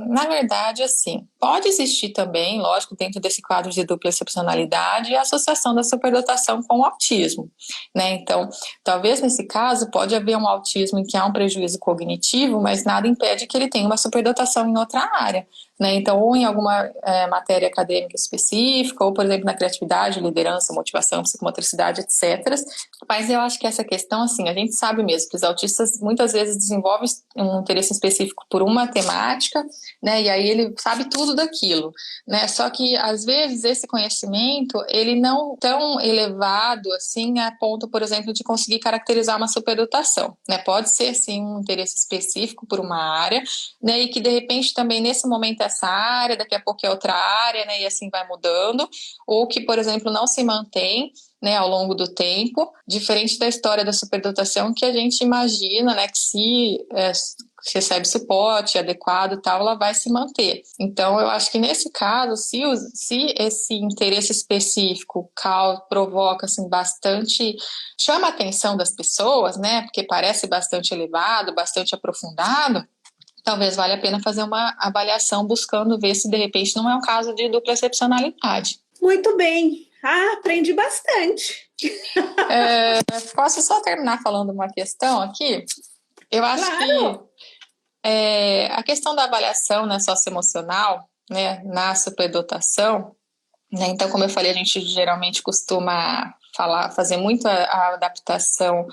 Na verdade, assim, pode existir também, lógico, dentro desse quadro de dupla excepcionalidade, a associação da superdotação com o autismo, né? Então, talvez nesse caso pode haver um autismo em que há um prejuízo cognitivo, mas nada impede que ele tenha uma superdotação em outra área, né? Então, ou em alguma matéria acadêmica específica, ou, por exemplo, na criatividade, liderança, motivação, psicomotricidade, etc. Mas eu acho que essa questão, assim, a gente sabe mesmo que os autistas muitas vezes desenvolvem um interesse específico por uma temática, né? E aí ele sabe tudo daquilo, né? Só que às vezes esse conhecimento ele não tão elevado assim a ponto, por exemplo, de conseguir caracterizar uma superdotação, né? Pode ser sim um interesse específico por uma área, né? E que de repente também nesse momento é essa área, daqui a pouco é outra área, né? E assim vai mudando, ou que, por exemplo, não se mantém, né, ao longo do tempo, diferente da história da superdotação que a gente imagina, né, que recebe suporte adequado e tal, ela vai se manter. Então, eu acho que nesse caso, se esse interesse específico provoca assim, bastante, chama a atenção das pessoas, né? Porque parece bastante elevado, bastante aprofundado, talvez valha a pena fazer uma avaliação buscando ver se de repente não é um caso de dupla excepcionalidade. Muito bem. Aprendi bastante. Posso só terminar falando uma questão aqui? Eu acho Claro. que a questão da avaliação, né, socioemocional, né, na superdotação, né, então, como eu falei, a gente geralmente costuma fazer muito a adaptação,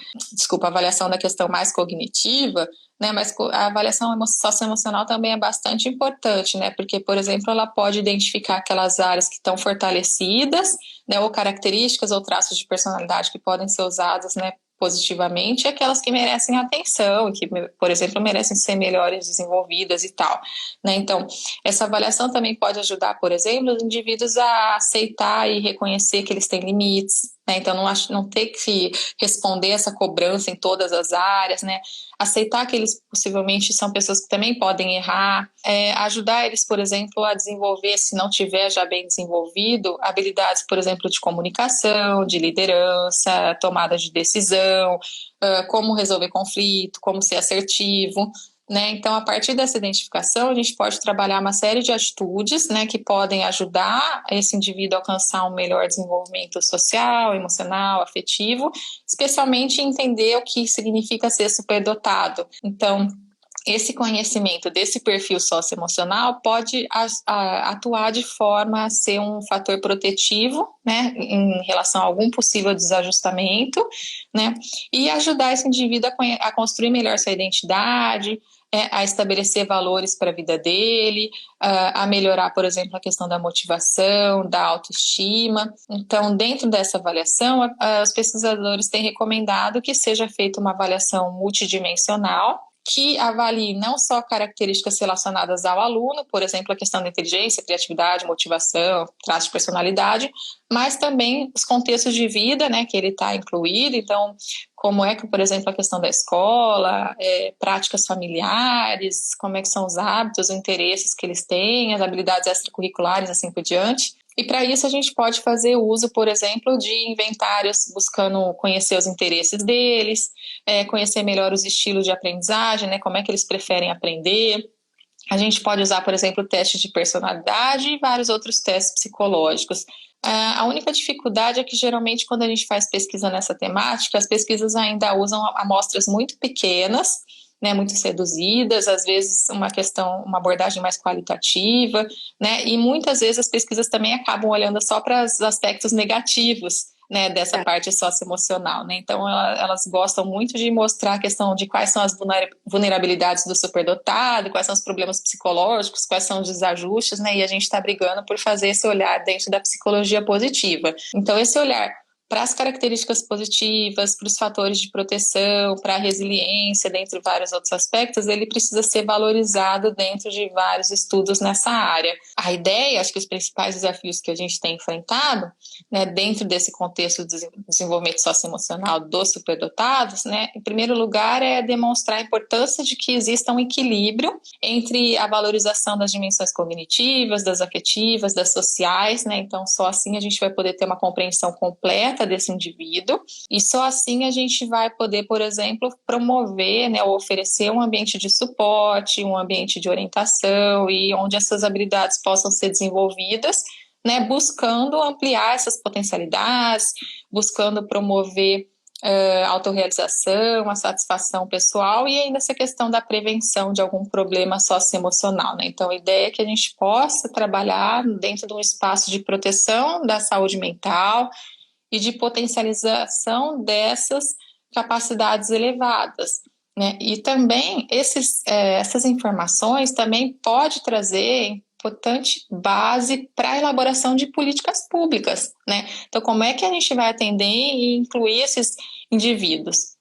a avaliação da questão mais cognitiva, né, mas a avaliação socioemocional também é bastante importante, né, porque, por exemplo, ela pode identificar aquelas áreas que estão fortalecidas, né, ou características ou traços de personalidade que podem ser usadas, né, positivamente, e aquelas que merecem atenção, que, por exemplo, merecem ser melhores desenvolvidas e tal, né, então, essa avaliação também pode ajudar, por exemplo, os indivíduos a aceitar e reconhecer que eles têm limites, né, então não ter que responder essa cobrança em todas as áreas, né, aceitar que eles possivelmente são pessoas que também podem errar, ajudar eles, por exemplo, a desenvolver, se não tiver já bem desenvolvido, habilidades, por exemplo, de comunicação, de liderança, tomada de decisão, como resolver conflito, como ser assertivo, né? Então, a partir dessa identificação, a gente pode trabalhar uma série de atitudes, né, que podem ajudar esse indivíduo a alcançar um melhor desenvolvimento social, emocional, afetivo, especialmente entender o que significa ser superdotado. Então, esse conhecimento desse perfil socioemocional pode atuar de forma a ser um fator protetivo, né, em relação a algum possível desajustamento, né, e ajudar esse indivíduo a construir melhor sua identidade, a estabelecer valores para a vida dele, a melhorar, por exemplo, a questão da motivação, da autoestima. Então, dentro dessa avaliação, os pesquisadores têm recomendado que seja feita uma avaliação multidimensional, que avalie não só características relacionadas ao aluno, por exemplo, a questão da inteligência, criatividade, motivação, traços de personalidade, mas também os contextos de vida, né, que ele está incluído. Então, como é que, por exemplo, a questão da escola, práticas familiares, como é que são os hábitos, os interesses que eles têm, as habilidades extracurriculares, assim por diante. E para isso a gente pode fazer uso, por exemplo, de inventários buscando conhecer os interesses deles, conhecer melhor os estilos de aprendizagem, né, como é que eles preferem aprender. A gente pode usar, por exemplo, testes de personalidade e vários outros testes psicológicos. A única dificuldade é que, geralmente, quando a gente faz pesquisa nessa temática, as pesquisas ainda usam amostras muito pequenas, né, muito reduzidas, às vezes uma abordagem mais qualitativa, né, e muitas vezes as pesquisas também acabam olhando só para os aspectos negativos, né, dessa parte socioemocional, né? Então elas gostam muito de mostrar a questão de quais são as vulnerabilidades do superdotado, quais são os problemas psicológicos, quais são os desajustes, né? E a gente está brigando por fazer esse olhar dentro da psicologia positiva. Então, esse olhar para as características positivas, para os fatores de proteção, para a resiliência, dentre vários outros aspectos, ele precisa ser valorizado dentro de vários estudos nessa área. A ideia, acho que os principais desafios que a gente tem enfrentado, né, dentro desse contexto do desenvolvimento socioemocional dos superdotados, né, em primeiro lugar, é demonstrar a importância de que exista um equilíbrio entre a valorização das dimensões cognitivas, das afetivas, das sociais, né, então só assim a gente vai poder ter uma compreensão completa desse indivíduo, e só assim a gente vai poder, por exemplo, promover, né, ou oferecer um ambiente de suporte, um ambiente de orientação e onde essas habilidades possam ser desenvolvidas, né, buscando ampliar essas potencialidades, buscando promover autorrealização, a satisfação pessoal e ainda essa questão da prevenção de algum problema socioemocional, né? Então, a ideia é que a gente possa trabalhar dentro de um espaço de proteção da saúde mental e de potencialização dessas capacidades elevadas, né? E também essas informações também pode trazer importante base para a elaboração de políticas públicas, né? Então, como é que a gente vai atender e incluir esses indivíduos?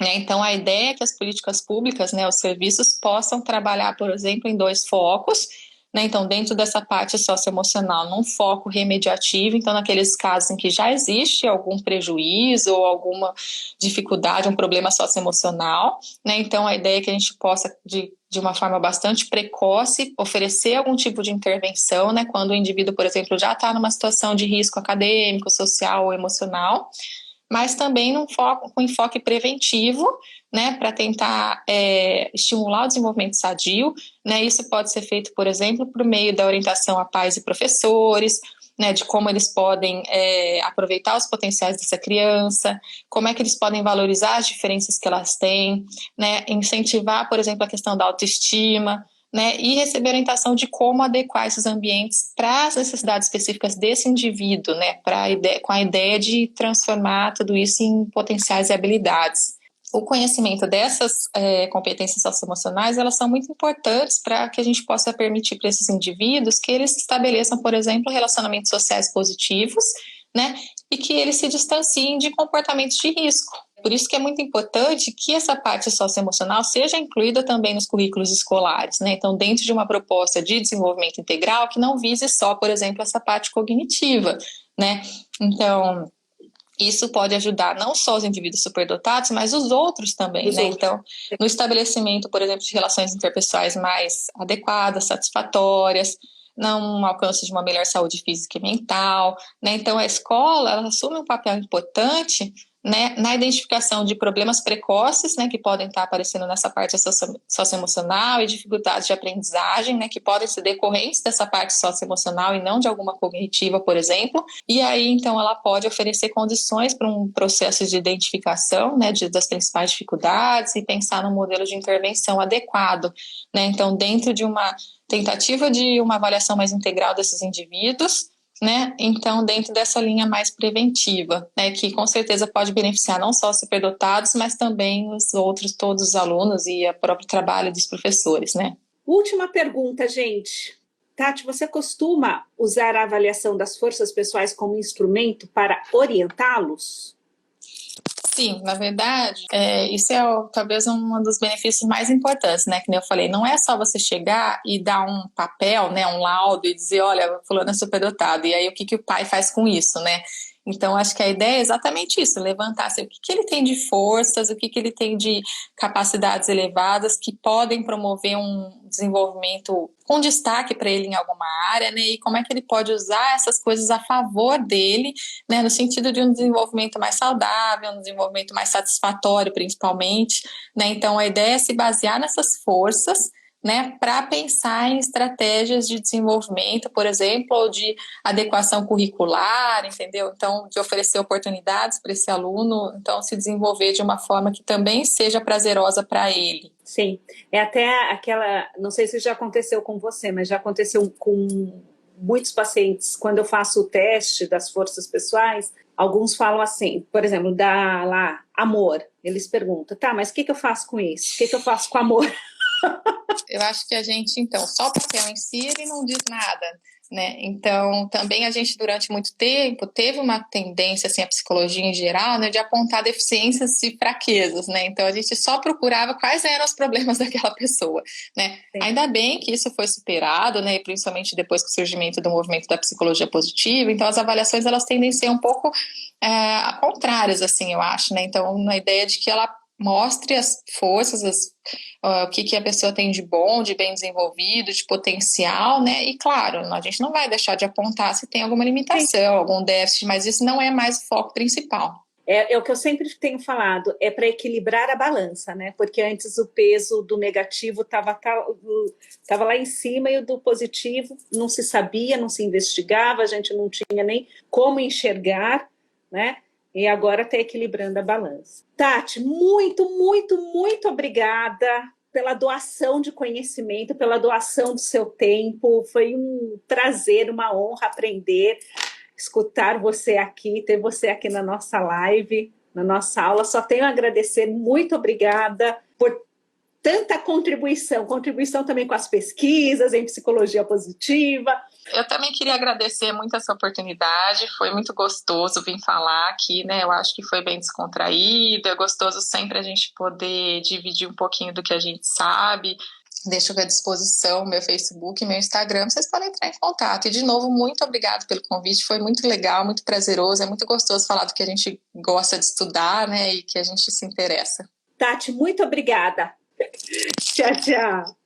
Né? Então, a ideia é que as políticas públicas, né, os serviços possam trabalhar, por exemplo, em dois focos. né? Então, dentro dessa parte socioemocional, num foco remediativo, então, naqueles casos em que já existe algum prejuízo ou alguma dificuldade, um problema socioemocional, né? Então, a ideia é que a gente possa, de uma forma bastante precoce, oferecer algum tipo de intervenção, né? Quando o indivíduo, por exemplo, já está numa situação de risco acadêmico, social ou emocional, mas também com enfoque preventivo, né, para tentar estimular o desenvolvimento sadio, né, isso pode ser feito, por exemplo, por meio da orientação a pais e professores, né, de como eles podem aproveitar os potenciais dessa criança, como é que eles podem valorizar as diferenças que elas têm, né, incentivar, por exemplo, a questão da autoestima, né, e receber orientação de como adequar esses ambientes para as necessidades específicas desse indivíduo, né, com a ideia de transformar tudo isso em potenciais e habilidades. O conhecimento dessas competências socioemocionais, elas são muito importantes para que a gente possa permitir para esses indivíduos que eles estabeleçam, por exemplo, relacionamentos sociais positivos, né, e que eles se distanciem de comportamentos de risco. Por isso que é muito importante que essa parte socioemocional seja incluída também nos currículos escolares, né? Então, dentro de uma proposta de desenvolvimento integral que não vise só, por exemplo, essa parte cognitiva, né? Então, isso pode ajudar não só os indivíduos superdotados, mas os outros também, né? Então, no estabelecimento, por exemplo, de relações interpessoais mais adequadas, satisfatórias, no alcance de uma melhor saúde física e mental, né? Então, a escola, ela assume um papel importante, né, na identificação de problemas precoces, né, que podem estar aparecendo nessa parte socioemocional e dificuldades de aprendizagem, né, que podem ser decorrentes dessa parte socioemocional e não de alguma cognitiva, por exemplo. E aí, então, ela pode oferecer condições para um processo de identificação, né, das principais dificuldades e pensar num modelo de intervenção adequado, né. Então, dentro de uma tentativa de uma avaliação mais integral desses indivíduos, né? Então, dentro dessa linha mais preventiva, né, que com certeza pode beneficiar não só os superdotados, mas também os outros, todos os alunos e o próprio trabalho dos professores, né? Última pergunta, gente. Tati, você costuma usar a avaliação das forças pessoais como instrumento para orientá-los? Sim, na verdade, isso é talvez um dos benefícios mais importantes, né? Que nem eu falei, não é só você chegar e dar um papel, né, um laudo e dizer, olha, fulano é superdotado, e aí o que o pai faz com isso, né? Então, acho que a ideia é exatamente isso, levantar assim, o que ele tem de forças, o que ele tem de capacidades elevadas que podem promover um desenvolvimento com destaque para ele em alguma área, né? E como é que ele pode usar essas coisas a favor dele, né? No sentido de um desenvolvimento mais saudável, um desenvolvimento mais satisfatório, principalmente, né? Então, a ideia é se basear nessas forças, né, para pensar em estratégias de desenvolvimento, por exemplo, ou de adequação curricular, entendeu? Então, de oferecer oportunidades para esse aluno, então, se desenvolver de uma forma que também seja prazerosa para ele. Sim, é até aquela, não sei se já aconteceu com você, mas já aconteceu com muitos pacientes, quando eu faço o teste das forças pessoais, alguns falam assim, por exemplo, dá lá amor, eles perguntam, tá, mas o que eu faço com isso? O que eu faço com amor? Eu acho que a gente, então, só o papel em si, ele não diz nada, né? Então, também a gente, durante muito tempo, teve uma tendência, assim, a psicologia em geral, né, de apontar deficiências e fraquezas, né? Então, a gente só procurava quais eram os problemas daquela pessoa, né? Sim. Ainda bem que isso foi superado, né? Principalmente depois com o surgimento do movimento da psicologia positiva. Então, as avaliações, elas tendem a ser um pouco contrárias, assim, eu acho, né? Então, na ideia de que ela mostre as forças, o que a pessoa tem de bom, de bem desenvolvido, de potencial, né? E claro, a gente não vai deixar de apontar se tem alguma limitação, sim, algum déficit, mas isso não é mais o foco principal. É o que eu sempre tenho falado, é para equilibrar a balança, né? Porque antes o peso do negativo estava lá em cima e o do positivo não se sabia, não se investigava, a gente não tinha nem como enxergar, né? E agora está equilibrando a balança. Tati, muito, muito, muito obrigada pela doação de conhecimento, pela doação do seu tempo. Foi um prazer, uma honra aprender, escutar você aqui, ter você aqui na nossa live, na nossa aula. Só tenho a agradecer, muito obrigada por tanta contribuição também com as pesquisas em psicologia positiva. Eu também queria agradecer muito essa oportunidade, foi muito gostoso vir falar aqui, né? Eu acho que foi bem descontraído, é gostoso sempre a gente poder dividir um pouquinho do que a gente sabe, Deixo à disposição meu Facebook e meu Instagram, vocês podem entrar em contato. E, de novo, muito obrigado pelo convite, foi muito legal, muito prazeroso, é muito gostoso falar do que a gente gosta de estudar, né, e que a gente se interessa. Tati, muito obrigada. Tchau, tchau.